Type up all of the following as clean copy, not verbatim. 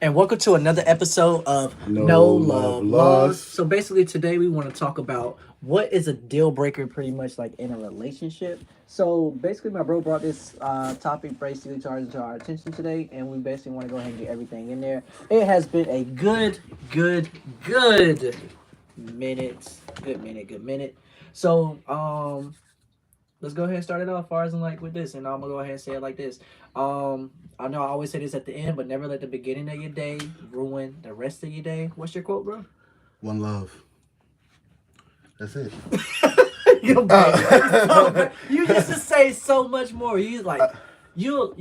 and welcome to another episode of No No love Love Lost. lost. So basically, today we want to talk about what is a deal breaker, pretty much like in a relationship. So basically, my bro brought this topic basically to our attention today, and we basically want to go ahead and get everything in there. It has been a good good minute. So let's go ahead and start it off far as in like with this, and I'm gonna go ahead and say it like this. I know I always say this at the end, but never let the beginning of your day ruin the rest of your day. What's your quote, bro? One love. That's it. You baby. You used to say so much more. You like you'll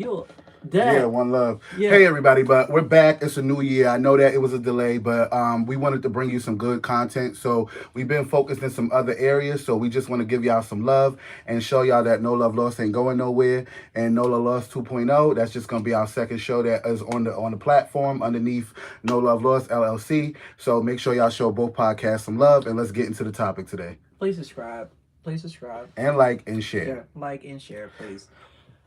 Yeah, that one love. yeah. Hey everybody, but we're back. It's a new year. I know that it was a delay, but we wanted to bring you some good content. So we've been focused in some other areas. So we just want to give y'all some love and show y'all that No Love Lost ain't going nowhere. And No Love Lost 2.0, that's just gonna be our second show that is on the platform underneath No Love Lost LLC. So make sure y'all show both podcasts some love, and let's get into the topic today. Please subscribe. Please subscribe. And like and share. Yeah, like and share, please.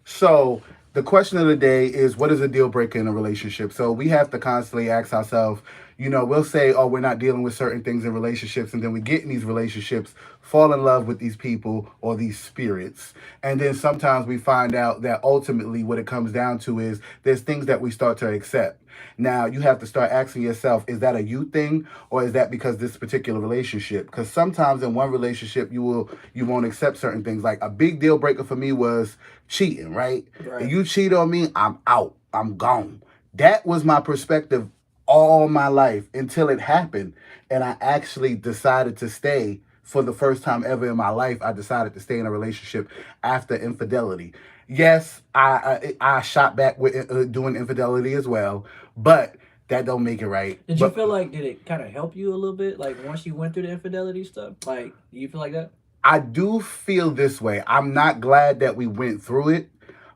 So the question of the day is, what is a deal breaker in a relationship? So we have to constantly ask ourselves, we'll say, oh, we're not dealing with certain things in relationships, and then we get in these relationships, fall in love with these people or these spirits. And then sometimes we find out that ultimately what it comes down to is there's things that we start to accept. Now you have to start asking yourself, is that a you thing, or is that because this particular relationship? Because sometimes in one relationship you won't accept certain things. Like a big deal breaker for me was cheating, right? If you cheat on me, I'm out. I'm gone. That was my perspective all my life until it happened, and I actually decided to stay. For the first time ever in my life, I decided to stay in a relationship after infidelity. Yes, I shot back with doing infidelity as well, but that don't make it right. Did you But feel like did it kind of help you a little bit? Like once you went through the infidelity stuff, like do you feel like that? I do feel this way. I'm not glad that we went through it,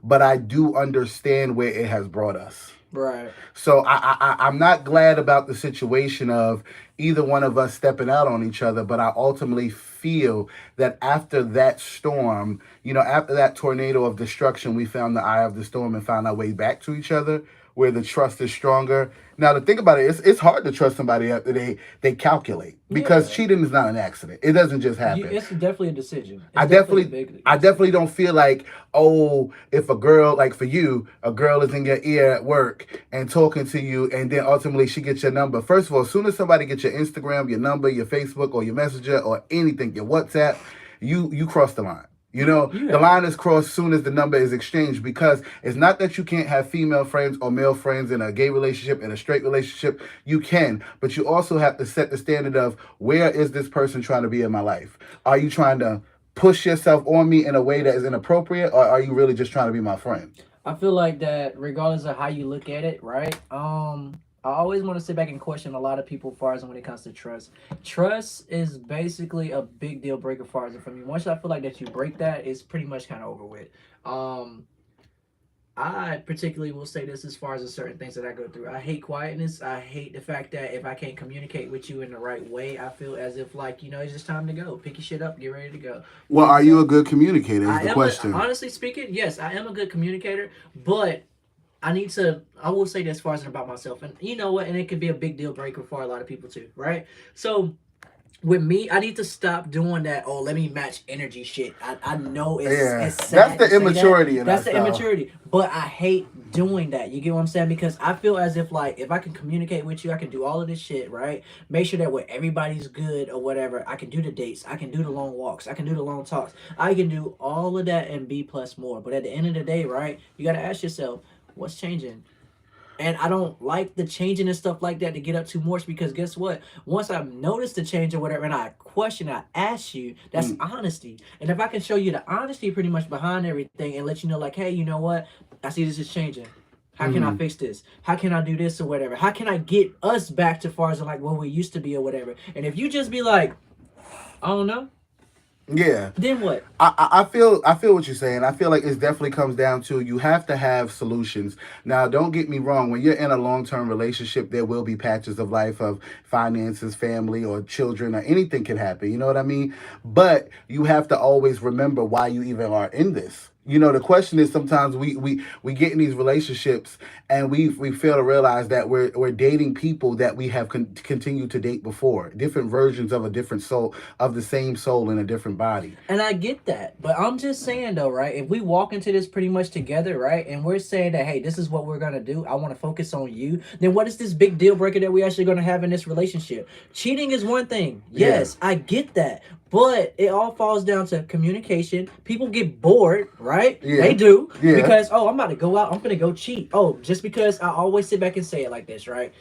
but I do understand where it has brought us. Right. So I'm not glad about the situation of either one of us stepping out on each other, but I ultimately feel that after that storm, after that tornado of destruction, we found the eye of the storm and found our way back to each other, where the trust is stronger. Now, to think about it, it's hard to trust somebody after they calculate, because cheating is not an accident. It doesn't just happen. It's definitely a decision. I definitely don't feel like, oh, if a girl, like for you, a girl is in your ear at work and talking to you, and then ultimately she gets your number. First of all, as soon as somebody gets your Instagram, your number, your Facebook, or your Messenger, or anything, your WhatsApp, you cross the line. The line is crossed as soon as the number is exchanged, because it's not that you can't have female friends or male friends in a gay relationship, in a straight relationship. You can, but you also have to set the standard of, where is this person trying to be in my life? Are you trying to push yourself on me in a way that is inappropriate, or are you really just trying to be my friend? I feel like that regardless of how you look at it, right? I always want to sit back and question a lot of people as far as when it comes to trust. Trust is basically a big deal breaker for us. And for me, once I feel like that you break that, it's pretty much kind of over with. I particularly will say this as far as the certain things that I go through. I hate quietness. I hate the fact that if I can't communicate with you in the right way, I feel as if like, it's just time to go. Pick your shit up, get ready to go. Well, are you a good communicator is the question. Honestly speaking, yes, I am a good communicator, but I will say this as far as about myself. And you know what? And it could be a big deal breaker for a lot of people too, right? So with me, I need to stop doing that. Oh, let me match energy shit. I know it's sad. That's the immaturity. That's the immaturity. But I hate doing that. You get what I'm saying? Because I feel as if like if I can communicate with you, I can do all of this shit, right? Make sure that when everybody's good or whatever, I can do the dates, I can do the long walks, I can do the long talks, I can do all of that and B plus more. But at the end of the day, right? You gotta ask yourself, what's changing? And I don't like the changing and stuff like that to get up too much, because guess what? Once I've noticed the change or whatever and I question, I ask you, that's honesty. And if I can show you the honesty pretty much behind everything and let you know like, hey, you know what? I see this is changing. How can I fix this? How can I do this or whatever? How can I get us back to far as like where we used to be or whatever? And if you just be like, I don't know. Yeah. Then what? I feel what you're saying. I feel like it definitely comes down to, you have to have solutions. Now, don't get me wrong. When you're in a long-term relationship, there will be patches of life of finances, family, or children, or anything can happen. You know what I mean? But you have to always remember why you even are in this. You know, the question is sometimes we get in these relationships and we fail to realize that we're dating people that we have continued to date before, different versions of a different soul, of the same soul in a different body. And I get that. But I'm just saying though, right? If we walk into this pretty much together, right? And we're saying that, hey, this is what we're gonna do. I want to focus on you. Then what is this big deal breaker that we actually gonna have in this relationship? Cheating is one thing. Yes, I get that. But it all falls down to communication. People get bored, right? Yeah. They do. Yeah. Because, oh, I'm about to go out. I'm gonna go cheat. Oh, just because I always sit back and say it like this, right?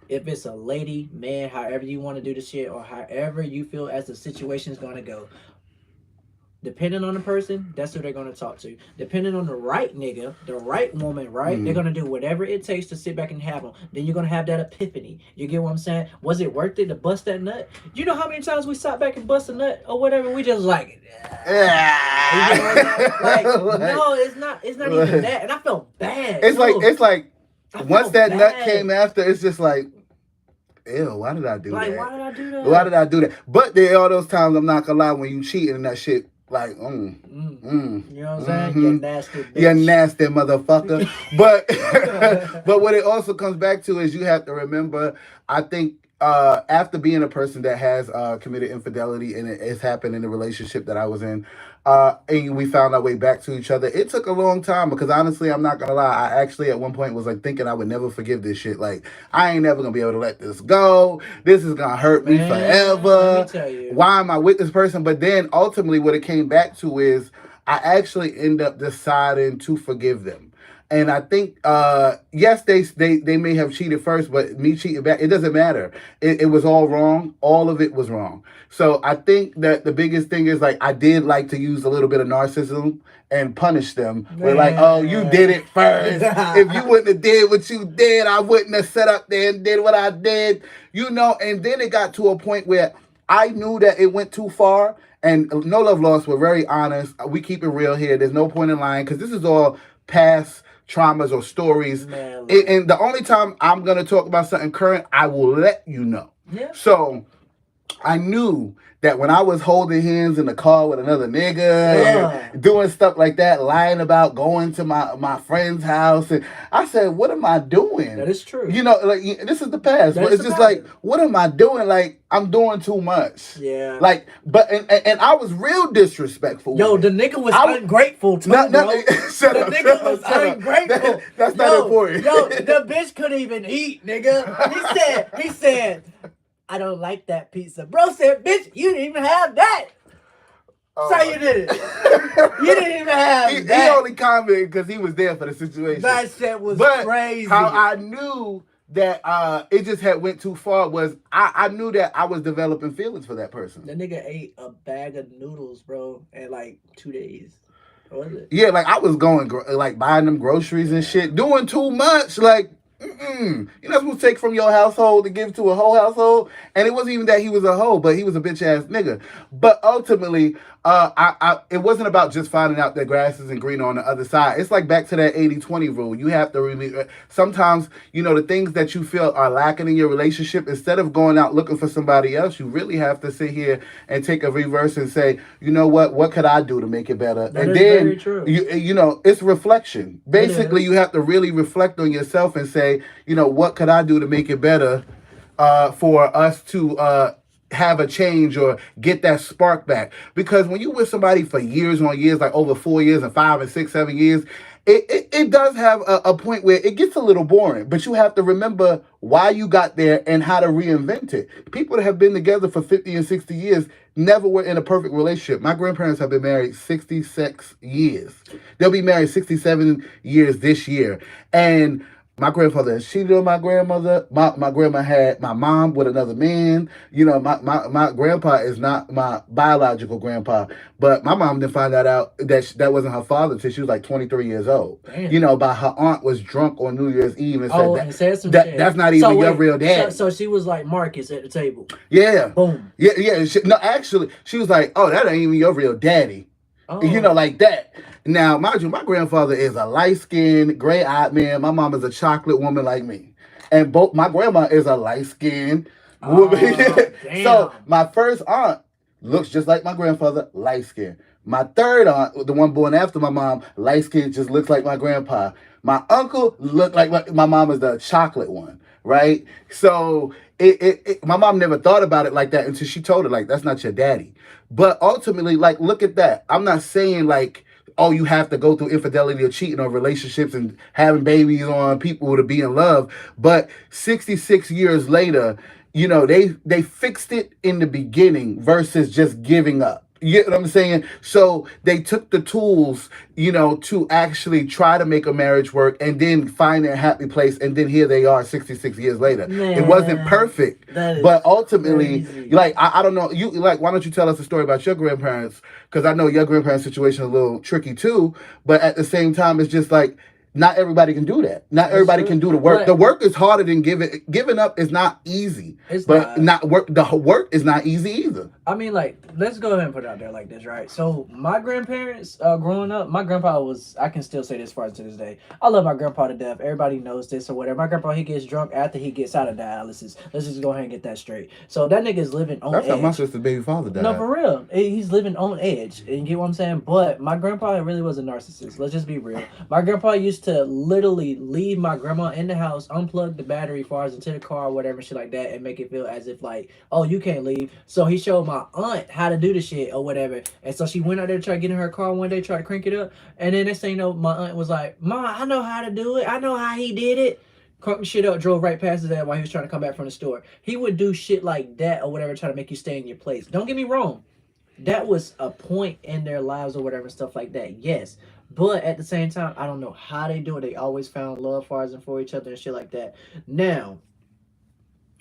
If it's a lady, man, however you want to do the shit, or however you feel as the situation is going to go, depending on the person, that's who they're going to talk to. Depending on the right nigga, the right woman, right? They're going to do whatever it takes to sit back and have them. Then you're going to have that epiphany. You get what I'm saying? Was it worth it to bust that nut? You know how many times we sat back and bust a nut or whatever? We just like, Yeah. you know what I'm saying? Like, no, it's not even that. And I felt bad. It's like I once felt that nut bad. came after, it's just like, ew, why did I do Like, that? why did I do that? Why did I do that? But there are all those times, I'm not gonna lie, when you cheating and that shit, like, You know what I'm saying? Mhm. You nasty bitch. you nasty motherfucker. But but what it also comes back to is you have to remember, I think after being a person that has committed infidelity and it's happened in the relationship that I was in, and we found our way back to each other, it took a long time because honestly, I'm not gonna lie, I actually at one point was like thinking I would never forgive this shit. Like, I ain't never gonna be able to let this go. This is gonna hurt me Man, forever. let me tell you. Why am I with this person? But then ultimately what it came back to is I actually end up deciding to forgive them. And I think, yes, they may have cheated first, but me cheating back, it doesn't matter. It was all wrong. All of it was wrong. So I think that the biggest thing is, like, I did like to use a little bit of narcissism and punish them. We're like, oh, you did it first. If you wouldn't have did what you did, I wouldn't have sat up there and did what I did. You know, and then it got to a point where I knew that it went too far. And no love lost, we're very honest. We keep it real here. There's no point in lying because this is all past traumas or stories. Man, And the only time I'm going to talk about something current, I will let you know. Yeah. So I knew that when I was holding hands in the car with another nigga and doing stuff like that, lying about going to my friend's house, and I said, what am I doing? That is true. You know, like, this is the past. But it's just like, what am I doing? Like, I'm doing too much. Yeah. Like, but and I was real disrespectful. Yo, with the it. nigga was ungrateful too, bro. Shut The up, nigga shut was up, shut up. ungrateful. That's not important. Yo, the bitch couldn't even eat, nigga. He said, I don't like that pizza. Bro said, bitch, you didn't even have that. So you did it. You didn't even have He that. only commented because he was there for the situation. That shit was But crazy. how I knew that it just had went too far was I knew that I was developing feelings for that person. The nigga ate a bag of noodles, bro, in like 2 days. What was it? Yeah, like I was going like buying them groceries and shit, doing too much. Like, you're not supposed to take from your household to give to a whole household. And it wasn't even that he was a hoe, but he was a bitch ass nigga. But ultimately, it wasn't about just finding out that grass isn't greener on the other side. It's like back to that 80-20 rule. You have to really, sometimes, you know, the things that you feel are lacking in your relationship, instead of going out looking for somebody else, you really have to sit here and take a reverse and say, you know what could I do to make it better? That and is then, very true. you know, it's reflection. Basically, you have to really reflect on yourself and say, you know, what could I do to make it better for us to have a change or get that spark back? Because when you with somebody for years on years, like over 4 years and 5 and 6, 7 years, it does have a point where it gets a little boring, but you have to remember why you got there and how to reinvent it. People that have been together for 50 and 60 years never were in a perfect relationship. My grandparents have been married 66 years. They'll be married 67 years this year. And my grandfather cheated on my grandmother. My grandma had my mom with another man. You know, my grandpa is not my biological grandpa. But my mom didn't find out that wasn't her father until she was like 23 years old. Damn. You know, by her aunt was drunk on New Year's Eve and said some that shit. that's not even your real dad. So she was like Marcus at the table. Yeah. Boom. Yeah. No, actually, she was like, oh, that ain't even your real daddy. Oh. You know, like that. Now, mind you, my grandfather is a light-skinned, gray-eyed man. My mom is a chocolate woman like me. And both my grandma is a light-skinned woman. Damn. So my first aunt looks just like my grandfather, light-skinned. My third aunt, the one born after my mom, light skin, just looks like my grandpa. My uncle looked like my mom is the chocolate one, right? So my mom never thought about it like that until she told her, like, that's not your daddy. But ultimately, like, look at that. I'm not saying like, oh, you have to go through infidelity or cheating on relationships and having babies on people to be in love. But 66 years later, you know, they fixed it in the beginning versus just giving up. You get what I'm saying? So they took the tools, you know, to actually try to make a marriage work and then find their happy place. And then here they are 66 years later. Man, it wasn't perfect, but ultimately, crazy. like, I don't know. You like, why don't you tell us a story about your grandparents? Because I know your grandparents' situation is a little tricky too. But at the same time, it's just like, not everybody can do that. Not everybody true. can do the work. But the work is harder than giving up is not easy. It's but not. the work is not easy either. I mean, like, let's go ahead and put it out there like this, right? So, my grandparents, growing up, my grandpa was, I can still say this far to this day. I love my grandpa to death. Everybody knows this or whatever. My grandpa, he gets drunk after he gets out of dialysis. Let's just go ahead and get that straight. So, that nigga's living on That's edge. how my sister's baby father died. No, for real. He's living on edge. And you get what I'm saying? But my grandpa really was a narcissist. Let's just be real. My grandpa used to literally leave my grandma in the house, unplug the battery far as into the car or whatever, shit like that, and make it feel as if like, oh, you can't leave. So he showed my aunt how to do the shit or whatever. And so she went out there to try to get in her car one day, try to crank it up. And then next thing you know, my aunt was like, Ma, I know how to do it. I know how he did it. Cranked the shit up, drove right past his dad while he was trying to come back from the store. He would do shit like that or whatever, try to make you stay in your place. Don't get me wrong. That was a point in their lives or whatever, stuff like that. Yes. But at the same time, I don't know how they do it. They always found love for us and for each other and shit like that. Now,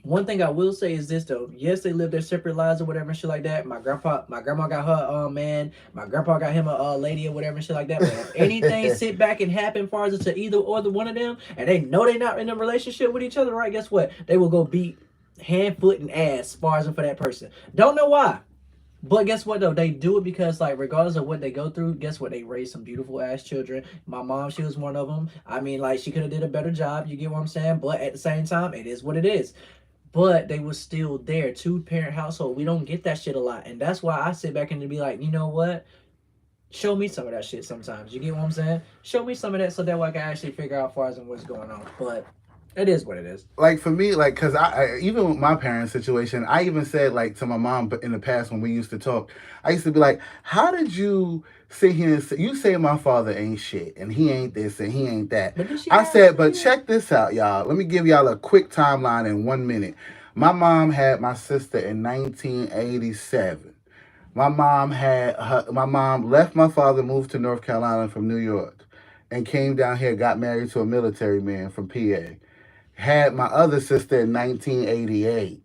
one thing I will say is this though. Yes, they live their separate lives or whatever and shit like that. My grandma got her man. My grandpa got him a lady or whatever and shit like that. But if anything sit back and happen far as to either or the one of them, and they know they not in a relationship with each other, right? Guess what? They will go beat hand, foot, and ass far as for that person. Don't know why. But guess what though? They do it because like regardless of what they go through, guess what? They raised some beautiful ass children. My mom, she was one of them. I mean, like she could have did a better job. You get what I'm saying? But at the same time, it is what it is. But they was still there. 2-parent household. We don't get that shit a lot, and that's why I sit back and be like, you know what? Show me some of that shit sometimes. You get what I'm saying? Show me some of that so that way I can actually figure out far as and what's going on. But it is what it is. Like for me, like, cause I even with my parents' situation, I even said like to my mom, but in the past when we used to talk, I used to be like, how did you sit here and say, you say my father ain't shit and he ain't this and he ain't that? I said, but check this out, y'all. Let me give y'all a quick timeline in 1 minute. My mom had my sister in 1987. My mom left my father, moved to North Carolina from New York, and came down here, got married to a military man from PA. Had my other sister in 1988,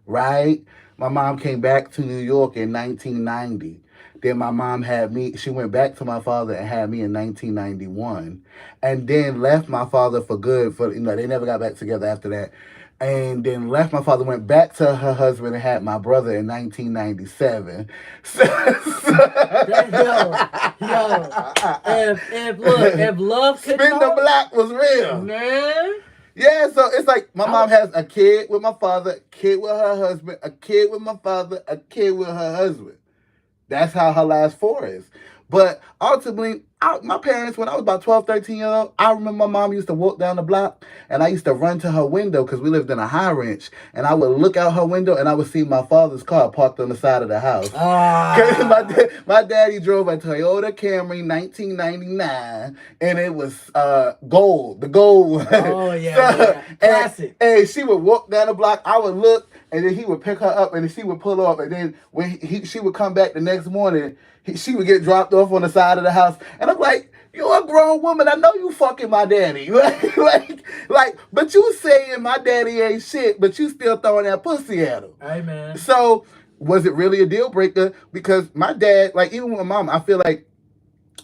right? My mom came back to New York in 1990. Then my mom had me, she went back to my father and had me in 1991. And then left my father for good. They never got back together after that. And then left my father, went back to her husband and had my brother in 1997. If love could Spin the Block was real. Man. Yeah, so it's like my mom has a kid with my father, a kid with her husband, a kid with my father, a kid with her husband. That's how her last 4 is. But ultimately, my parents, when I was about 12, 13 years old, I remember my mom used to walk down the block and I used to run to her window because we lived in a high ranch. And I would look out her window and I would see my father's car parked on the side of the house. My daddy drove a Toyota Camry 1999 and it was gold. The gold one. Oh, yeah. Classic. And she would walk down the block. I would look and then he would pick her up and then she would pull off. And then when she would come back the next morning, she would get dropped off on the side of the house. And I'm like, you're a grown woman. I know you fucking my daddy. But you saying my daddy ain't shit, but you still throwing that pussy at him. Hey, man. So was it really a deal breaker? Because my dad, like even with my mom, I feel like,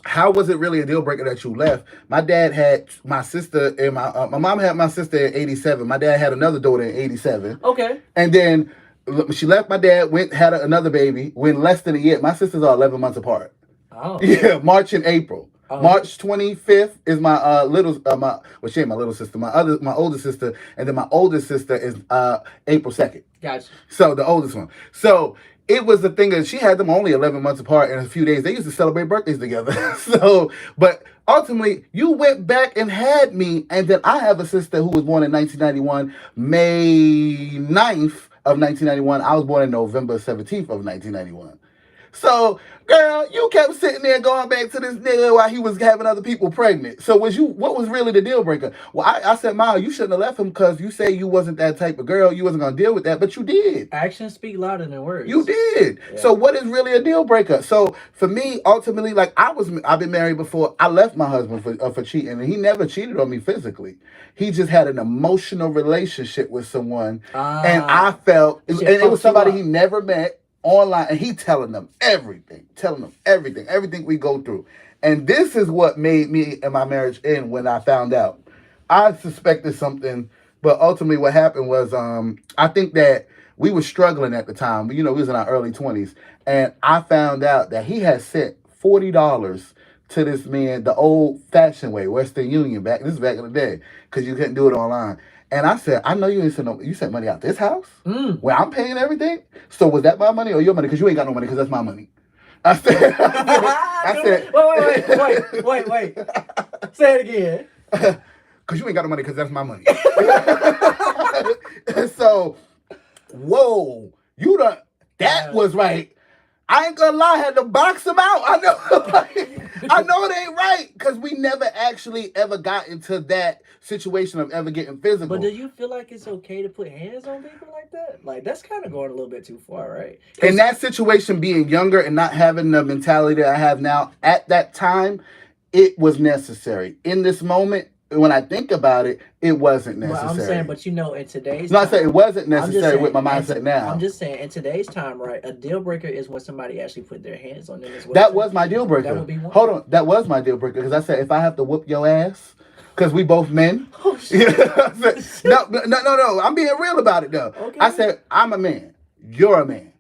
how was it really a deal breaker that you left? My dad had my sister and my mom had my sister in 87. My dad had another daughter in 87. Okay. And then she left my dad, another baby, went less than a year. My sisters are 11 months apart. Oh. Yeah, March and April. Oh, March 25th is my she ain't my little sister, my older sister, and then my oldest sister is April 2nd. gotcha. So the oldest one. So it was the thing that she had them only 11 months apart in a few days. They used to celebrate birthdays together. So, but ultimately, you went back and had me, and then I have a sister who was born in 1991, May 9th of 1991. I was born in November 17th of 1991. So, girl, you kept sitting there going back to this nigga while he was having other people pregnant. So, what was really the deal breaker? Well, I said, Miles, you shouldn't have left him because you say you wasn't that type of girl. You wasn't going to deal with that, but you did. Actions speak louder than words. You did. Yeah. So, what is really a deal breaker? So, for me, ultimately, like I've been married before. I left my husband for cheating, and he never cheated on me physically. He just had an emotional relationship with someone, and I felt, and it was somebody he never met. Online, and he telling them everything we go through. And this is what made me and my marriage end when I found out. I suspected something, but ultimately what happened was I think that we were struggling at the time. We was in our early 20s, and I found out that he had sent $40 to this man the old fashioned way, Western Union, this is back in the day, because you couldn't do it online. And I said, I know you ain't sent you sent money out this house where I'm paying everything. So was that my money or your money? Because you ain't got no money because that's my money. I said, wait. Say it again. Because you ain't got no money because that's my money. So, whoa, that was right. I ain't gonna lie, I had to box him out. I know it ain't right because we never actually ever got into that situation of ever getting physical. But do you feel like it's okay to put hands on people like that? Like, that's kind of going a little bit too far, right? In that situation, being younger and not having the mentality that I have now, at that time, it was necessary. In this moment, when I think about it, it wasn't necessary. Well, I'm saying, but in today's time... I say it wasn't necessary with my mindset now. I'm just saying, in today's time, right, a deal breaker is when somebody actually put their hands on them as well. That was my deal breaker. That would be one. Hold on. That was my deal breaker because I said, if I have to whoop your ass, because we both men. Oh, shit. No. I'm being real about it, though. Okay. I said, I'm a man. You're a man.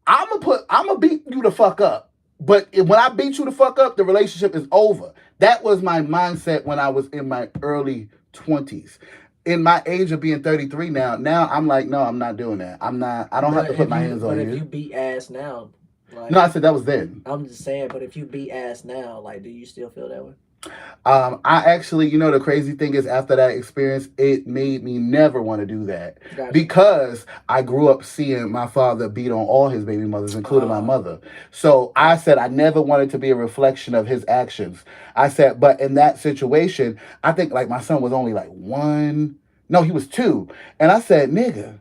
I'm going to beat you the fuck up. But when I beat you the fuck up, the relationship is over. That was my mindset when I was in my early 20s. In my age of being 33 now I'm like, no, I'm not doing that. I don't have to put my hands on you. But if you beat ass now... Like, no, I said that was then. I'm just saying, but if you beat ass now, like, do you still feel that way? I actually, the crazy thing is after that experience, it made me never want to do that. Gotcha. Because I grew up seeing my father beat on all his baby mothers, including my mother. So I said I never wanted to be a reflection of his actions. I said, but in that situation, I think like my son was only like 1. No, he was 2. And I said, nigga,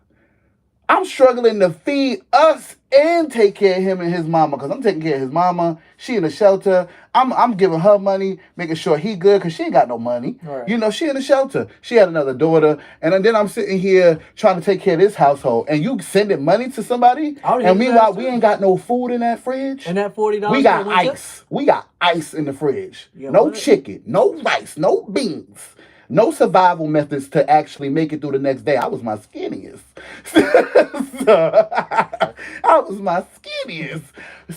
I'm struggling to feed us and take care of him and his mama because I'm taking care of his mama. She in the shelter. I'm giving her money, making sure he good because she ain't got no money. Right. She in the shelter. She had another daughter. And then I'm sitting here trying to take care of this household. And you sending money to somebody? And meanwhile, we ain't got no food in that fridge. And that $40? We got ice. We got ice in the fridge. No chicken, no rice, no beans. No survival methods to actually make it through the next day. I was my skinniest. I was my skinniest.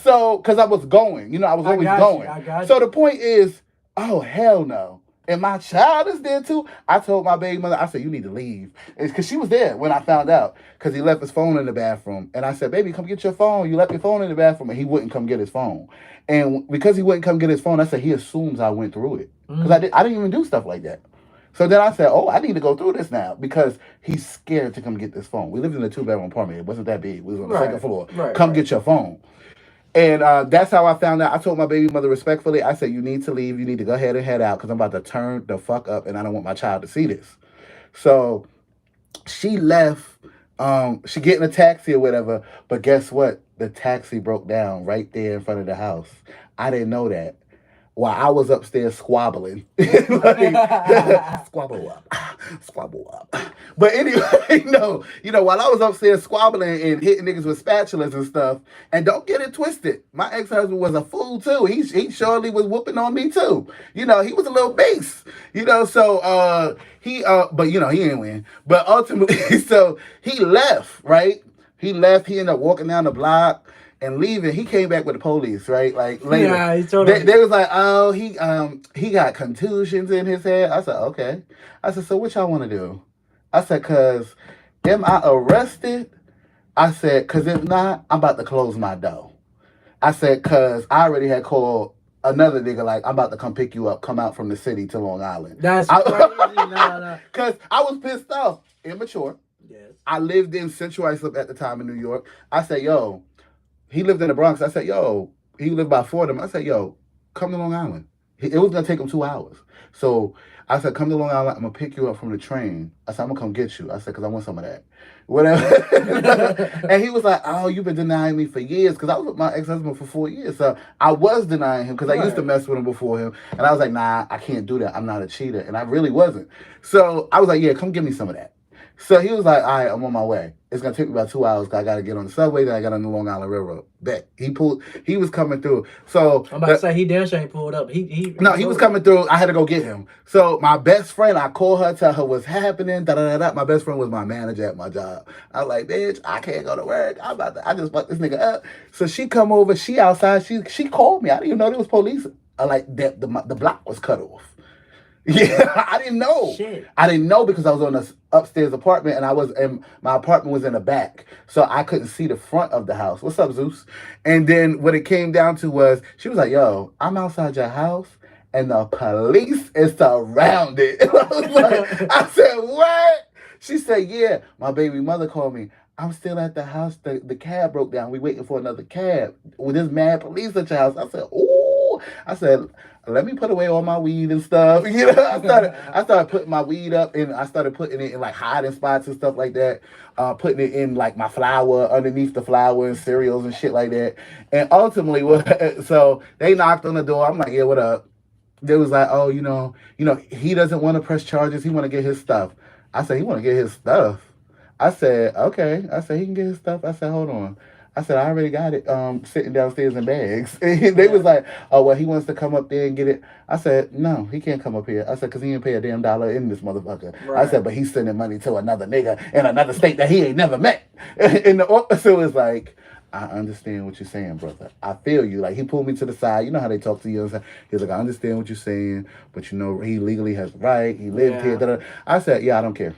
So, because I was going. I was always going. So the point is, oh, hell no. And my child is there too. I told my baby mother, I said, you need to leave. Because she was there when I found out. Because he left his phone in the bathroom. And I said, baby, come get your phone. You left your phone in the bathroom. And he wouldn't come get his phone. And because he wouldn't come get his phone, I said, he assumes I went through it. Because I didn't even do stuff like that. So then I said, oh, I need to go through this now because he's scared to come get this phone. We lived in a 2-bedroom apartment. It wasn't that big. We was on the second floor. Come get your phone. And that's how I found out. I told my baby mother respectfully, I said, you need to leave. You need to go ahead and head out because I'm about to turn the fuck up and I don't want my child to see this. So she left. She get in a taxi or whatever. But guess what? The taxi broke down right there in front of the house. I didn't know that. While I was upstairs squabbling. Squabble up. But anyway, while I was upstairs squabbling and hitting niggas with spatulas and stuff, and don't get it twisted, my ex-husband was a fool too. He surely was whooping on me too. He was a little base. So but he didn't win. But ultimately, so he left, right? He left. He ended up walking down the block and leaving. He came back with the police, right? Like later. Yeah, he told They, him. they was like, oh, he got contusions in his head. I said, okay. I said, so what y'all want to do? I said, cause am I arrested? I said, cause if not, I'm about to close my door. I said, cause I already had called another nigga like I'm about to come pick you up, come out from the city to Long Island. That's crazy. No. Cause I was pissed off, immature. Yes. I lived in Central Islip at the time in New York. I said, yo, he lived in the Bronx. I said, yo, he lived by Fordham. I said, yo, come to Long Island. It was gonna take him 2 hours. So I said, come to Long Island. I'm gonna pick you up from the train. I said, I'm gonna come get you. I said, cause I want some of that. Whatever. And he was like, oh, you've been denying me for years. Cause I was with my ex-husband for 4 years. So I was denying him because I used to mess with him before him. And I was like, nah, I can't do that. I'm not a cheater. And I really wasn't. So I was like, yeah, come give me some of that. So he was like, all right, I'm on my way. It's going to take me about 2 hours because I got to get on the subway, then I got on the Long Island Railroad. Bet. He was coming through. So I'm about to say, he damn sure ain't pulled up. He was coming through. I had to go get him. So my best friend, I called her, tell her what's happening, da-da-da-da. My best friend was my manager at my job. I was like, bitch, I can't go to work. I just fucked this nigga up. So she come over, she outside, she called me. I didn't even know there was police. The block was cut off. Yeah, I didn't know. Shit. I didn't know because I was on the upstairs apartment and my apartment was in the back. So I couldn't see the front of the house. What's up, Zeus? And then what it came down to was she was like, yo, I'm outside your house and the police is surrounded. I said, what? She said, yeah. My baby mother called me. I'm still at the house. The cab broke down. We waiting for another cab. With this mad police at your house. I said, ooh. I said, let me put away all my weed and stuff. You know, I started putting my weed up and I started putting it in like hiding spots and stuff like that. Putting it in like my flour, underneath the flour and cereals and shit like that. And ultimately, so they knocked on the door. I'm like, yeah, what up? They was like, oh, you know, he doesn't want to press charges. He want to get his stuff. I said, he want to get his stuff. I said, okay. I said, he can get his stuff. I said, hold on. I said, I already got it sitting downstairs in bags. And they was like, oh, well, he wants to come up there and get it. I said, no, he can't come up here. I said, because he didn't pay a damn dollar in this motherfucker. Right. I said, but he's sending money to another nigga in another state that he ain't never met. And the officer was like, I understand what you're saying, brother. I feel you. Like, he pulled me to the side. You know how they talk to you. He was like, I understand what you're saying, but you know, he legally has the right. He lived here. Da-da. I said, yeah, I don't care.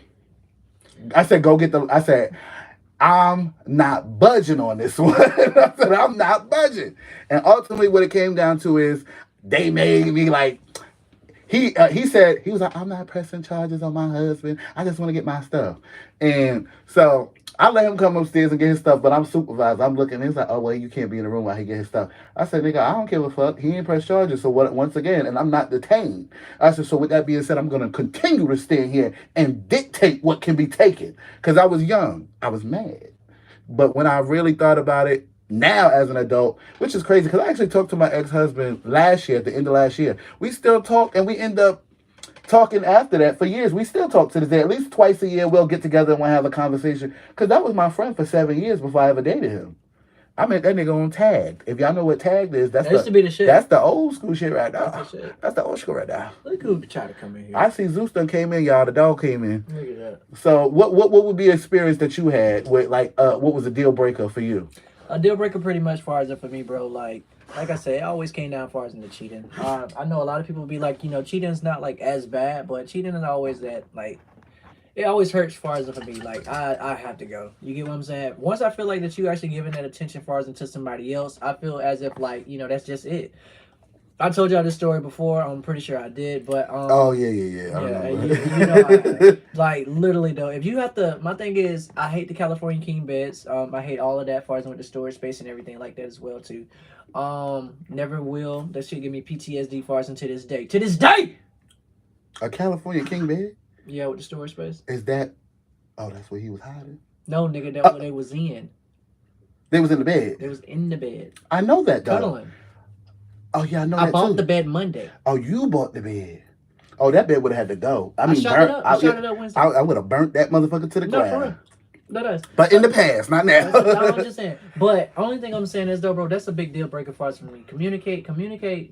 I said, go get I said, I'm not budging on this one. I said, I'm not budging. And ultimately what it came down to is they made me like, he said, he was like, I'm not pressing charges on my husband. I just want to get my stuff. And so I let him come upstairs and get his stuff, but I'm supervised. I'm looking, he's like, oh, well, you can't be in the room while he get his stuff. I said, nigga, I don't give a fuck. He ain't press charges. So once again, and I'm not detained. I said, so with that being said, I'm going to continue to stand here and dictate what can be taken. Because I was young. I was mad. But when I really thought about it, now as an adult, which is crazy, because I actually talked to my ex-husband last year, at the end of last year. We still talk, and we end up talking after that for years. We still talk to this day. At least twice a year, we'll get together and we'll have a conversation. Because that was my friend for 7 years before I ever dated him. I met that nigga on Tagged. If y'all know what Tagged is, that used to be the shit. That's the old school shit right now. That's the old school right now. Look who tried to come in here. I see Zeus done came in, y'all. The dog came in. Look at that. So what would be an experience that you had with, like, what was a deal breaker for you? A deal breaker pretty much far as it for me, bro. Like I said, it always came down far as in the cheating. I know a lot of people be like, you know, cheating's not like as bad, but cheating is always that, like, it always hurts far as for me. Like, I have to go. You get what I'm saying? Once I feel like that you actually giving that attention far as into somebody else, I feel as if, like, you know, that's just it. I told y'all this story before. I'm pretty sure I did, but oh yeah. You know, like literally though, if you have to, my thing is, I hate the California king beds. I hate all of that, as far as with the storage space and everything like that as well too. Never will. That shit give me PTSD far as into this day. To this day. A California king bed? Yeah, with the storage space. Is that? Oh, that's where he was hiding. No, nigga, that's what they was in. They was in the bed. They was in the bed. I know that though. Cuddling. Oh yeah, I know. I bought the bed Monday. Oh, you bought the bed. Oh, that bed would have had to go. I mean, shot it up. I shot it up Wednesday. I would have burnt that motherfucker to the ground. For real. That is. But in the past, not now. I'm just saying. But only thing I'm saying is though, bro, that's a big deal breaker for us. For me, communicate,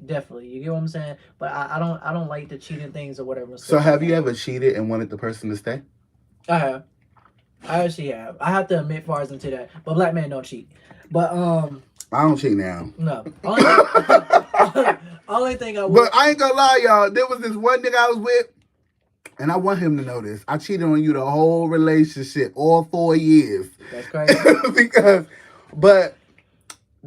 definitely. You get what I'm saying? But I don't like the cheating things or whatever. So have you ever cheated and wanted the person to stay? I have. I actually have. I have to admit, far as into that. But black men don't cheat. But I don't cheat now. no. Only thing I would. But I ain't gonna lie, y'all. There was this one nigga I was with, and I want him to know this. I cheated on you the whole relationship, all 4 years. That's crazy. Because, but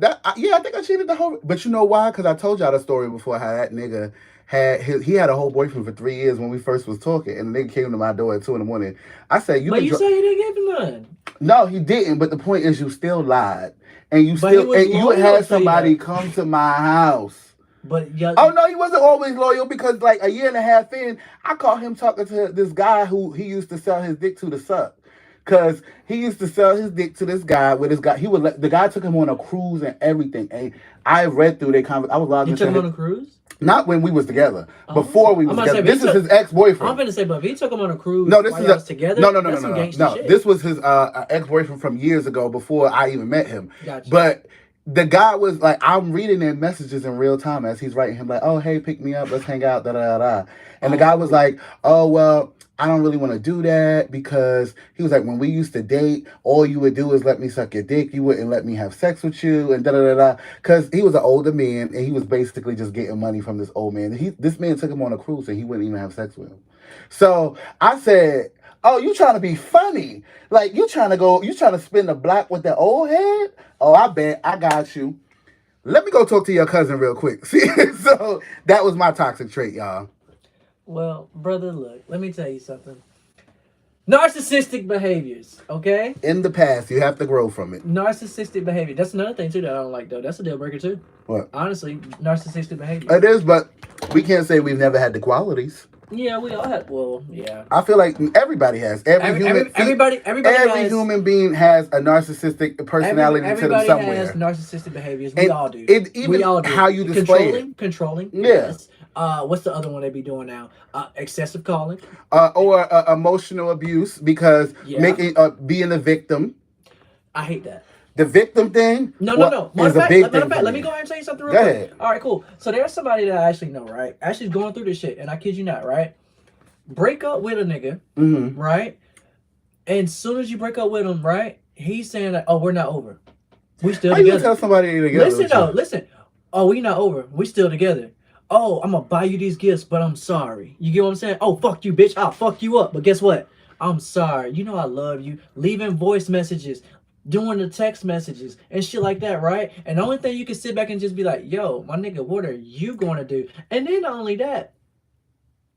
yeah, I think I cheated the whole. But you know why? Because I told y'all the story before how that nigga he had a whole boyfriend for 3 years when we first was talking, and the nigga came to my door at 2 a.m. I said, But you say you didn't give him none. No, he didn't. But the point is, you still lied, and you But he still was and you loyal had to somebody you. come to my house. But yeah. Oh no, he wasn't always loyal because like a year and a half in, I caught him talking to this guy who he used to sell his dick to suck. Cause he used to sell his dick to this guy with this guy. He would the guy took him on a cruise and everything. And I read through their conversation. I was logged You into took him on a cruise? Not when we was together. Oh. Before we was I'm about to together. say, This but is he his ex-boyfriend. I'm gonna say, but if he took him on a cruise No, this while is y'all was together, no. that's some gangster shit. This was his ex-boyfriend from years ago before I even met him. Gotcha. But the guy was like, I'm reading their messages in real time as he's writing him like, oh hey, pick me up, let's hang out, da da da. And the guy was like, oh well, I don't really want to do that because he was like, when we used to date, all you would do is let me suck your dick. You wouldn't let me have sex with you and da da da da. Because he was an older man and he was basically just getting money from this old man. This man took him on a cruise and he wouldn't even have sex with him. So I said, oh, you trying to be funny? Like you trying to spin the block with the old head? Oh, I bet I got you. Let me go talk to your cousin real quick. See, so that was my toxic trait, y'all. Well, brother, look, let me tell you something. Narcissistic behaviors, okay? In the past, you have to grow from it. Narcissistic behavior. That's another thing too that I don't like though. That's a deal breaker too. What? Honestly, narcissistic behavior. It is, but we can't say we've never had the qualities. Yeah, we all have. Well, yeah. I feel like everybody has. Every human being has a narcissistic personality to them somewhere. Everybody has narcissistic behaviors. We And all do. We all do. How you display it. Controlling. Yeah. Yes. What's the other one they be doing now? Excessive calling. Or emotional abuse because being a victim. I hate that. The victim thing. No. Is a big thing. Let me go ahead and tell you something real quick. Ahead. All right, cool. So there's somebody that I actually know, right? Actually going through this shit, and I kid you not, right? Break up with a nigga, right? And as soon as you break up with him, right? He's saying that, oh, we're not over. We still together. You tell somebody together. Listen. Oh, we not over. We still together. Oh, I'm gonna buy you these gifts, but I'm sorry. You get what I'm saying? Oh, fuck you, bitch. I'll fuck you up. But guess what? I'm sorry. You know I love you. Leaving voice messages, doing the text messages and shit like that, right? And the only thing you can sit back and just be like, yo, my nigga, what are you going to do? And then not only that,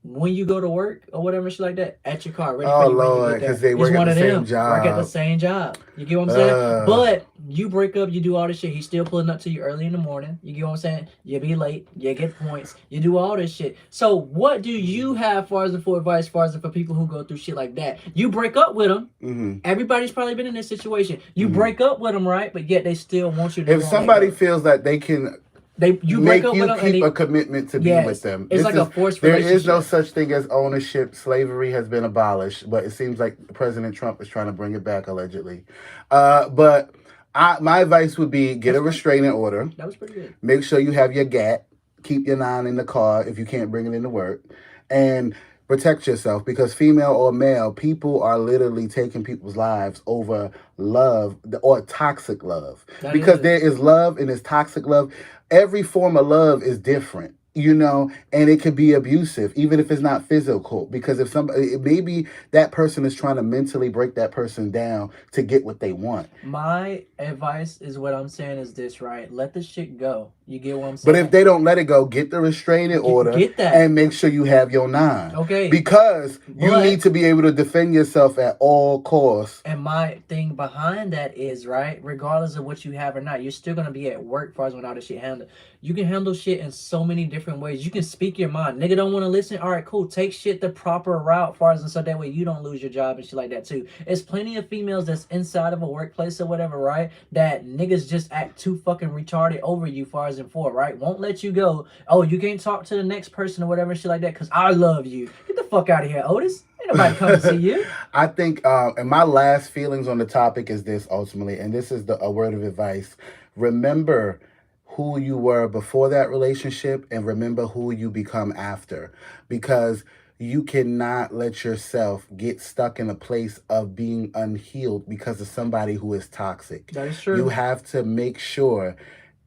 when you go to work or whatever shit like that, at your car, ready for you Lord, because they work at the same job. Work at the same job. You get what I'm saying? But you break up, you do all this shit. He's still pulling up to you early in the morning. You get what I'm saying? You be late. You get points. You do all this shit. So what do you have for advice for people who go through shit like that? You break up with them. Mm-hmm. Everybody's probably been in this situation. You break up with them, right? But yet they still want you to. If somebody feels that they can. You break up with them keep a commitment to be with them. It's like a forced relationship. There is no such thing as ownership. Slavery has been abolished, but it seems like President Trump is trying to bring it back allegedly. But my advice would be get a restraining order. That was pretty good. Make sure you have your GAT. Keep your 9 in the car if you can't bring it into work, and protect yourself because female or male, people are literally taking people's lives over love or toxic love. Because there is love and there's toxic love. Every form of love is different, and it could be abusive, even if it's not physical. Because if maybe that person is trying to mentally break that person down to get what they want. My advice is what I'm saying is this, right? Let the shit go. You get what I'm saying? But if they don't let it go, get the restraining order and make sure you have your 9. Okay. Because you need to be able to defend yourself at all costs. And my thing behind that is, right, regardless of what you have or not, you're still going to be at work far as when all this shit handled. You can handle shit in so many different ways. You can speak your mind. Nigga don't want to listen. All right, cool. Take shit the proper route far as and so that way you don't lose your job and shit like that too. There's plenty of females that's inside of a workplace or whatever, right, that niggas just act too fucking retarded over you far as and for, right? Won't let you go. Oh, you can't talk to the next person or whatever shit like that because I love you. Get the fuck out of here, Otis. Ain't nobody coming to see you. I think, and my last feelings on the topic is this ultimately, and this is a word of advice. Remember who you were before that relationship and remember who you become after. Because you cannot let yourself get stuck in a place of being unhealed because of somebody who is toxic. That is You true. have to make sure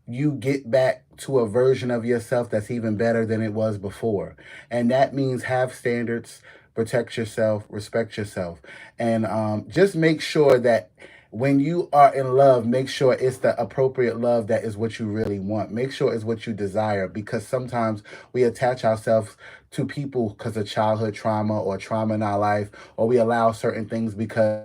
you get back to a version of yourself that's even better than it was before. And that means have standards, protect yourself, respect yourself, and just make sure that when you are in love, make sure it's the appropriate love that is what you really want. Make sure it's what you desire, because sometimes we attach ourselves to people because of childhood trauma or trauma in our life, or we allow certain things because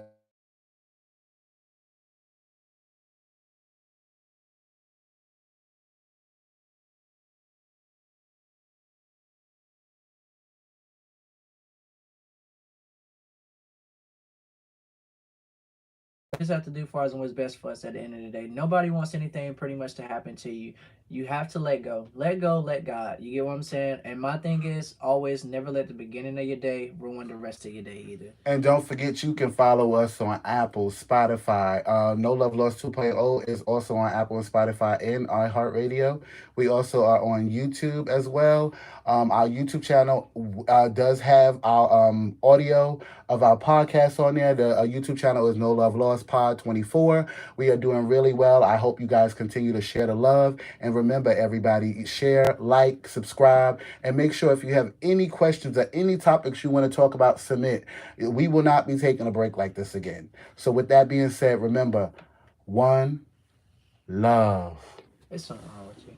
Just have to do for us and what's best for us at the end of the day. Nobody wants anything pretty much to happen to you. You have to let go. Let go, let God. You get what I'm saying? And my thing is always never let the beginning of your day ruin the rest of your day either. And don't forget, you can follow us on Apple, Spotify. No Love Lost 2.0 is also on Apple and Spotify and iHeartRadio. We also are on YouTube as well. Our YouTube channel does have our audio of our podcast on there. The YouTube channel is No Love Lost Pod 24. We are doing really well. I hope you guys continue to share the love. And remember, everybody, share, like, subscribe, and make sure if you have any questions or any topics you want to talk about, submit. We will not be taking a break like this again. So, with that being said, remember, one love. It's something wrong with you.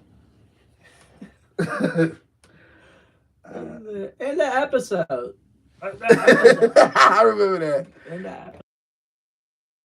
End the episode. I remember that. End the episode.